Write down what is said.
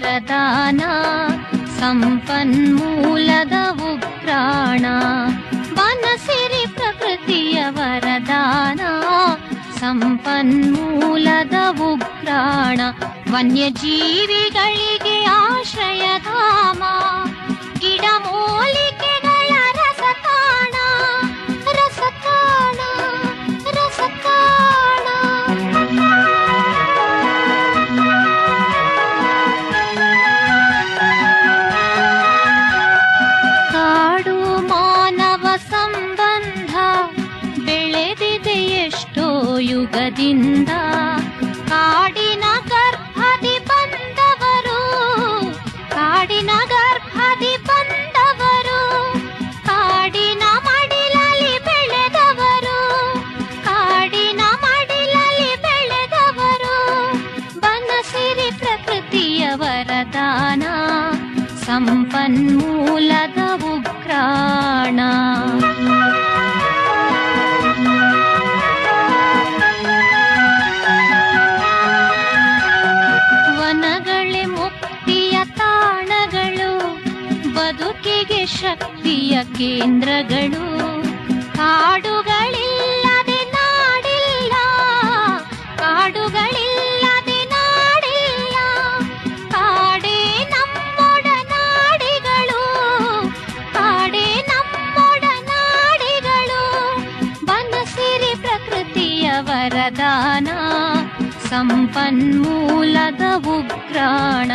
ವರದಾನ ಸಂಪನ್ಮೂಲದ ಉಗ್ರಾಣ. ವನಸಿರಿ ಪ್ರಕೃತಿಯ ವರದಾನ ಸಂಪನ್ಮೂಲದ ಉಗ್ರಾಣ. ವನ್ಯಜೀವಿಗಳಿಗೆ ಆಶ್ರಯಧಾಮ, ಗಿಡಮೂಲಿಕೆಗಳ ರಸತಾಣ, ರಸತಾಣ, ರಸತಾಣ. ಕಾಡು ಮಾನವ ಸಂಬಂಧ ಬೆಳೆದಿದೆ ಎಷ್ಟೋ ಯುಗದಿಂದ. ಕಾಡಿನ ಗರ್ಭದಿ ಬಂದವರು, ಕಾಡಿನ ಗರ್ಭದಿ ಬಂದವರು, ಕಾಡಿನ ಮಡಿಲಲ್ಲಿ ಬೆಳೆದವರು, ಕಾಡಿನ ಮಡಿಲಲ್ಲಿ ಬೆಳೆದವರು. ಬನಸಿರಿ ಪ್ರಕೃತಿಯ ವರದಾನ ಸಂಪನ್ಮೂಲದ ಉಗ್ರಾಣ. ವನಗಳೇ ಮುಕ್ತಿಯ ತಾಣಗಳು, ಬದುಕಿಗೆ ಶಕ್ತಿಯ ಕೇಂದ್ರಗಳು. ಕಾಡುಗಳಿಲ್ಲದೆ ನಾಡಿಲ್ಲ, ಕಾಡುಗಳಿಲ್ಲದೆ ನಾಡಿಲ್ಲ. ಕಾಡೇ ನಮ್ಮೊಡನಾಡಿಗಳು, ಕಾಡೇ ನಮ್ಮೊಡನಾಡಿಗಳು. ಬನಸಿರಿ ಪ್ರಕೃತಿಯ ವರದಾನ ಸಂಪನ್ಮೂಲದ ಉಗ್ರಾಣ.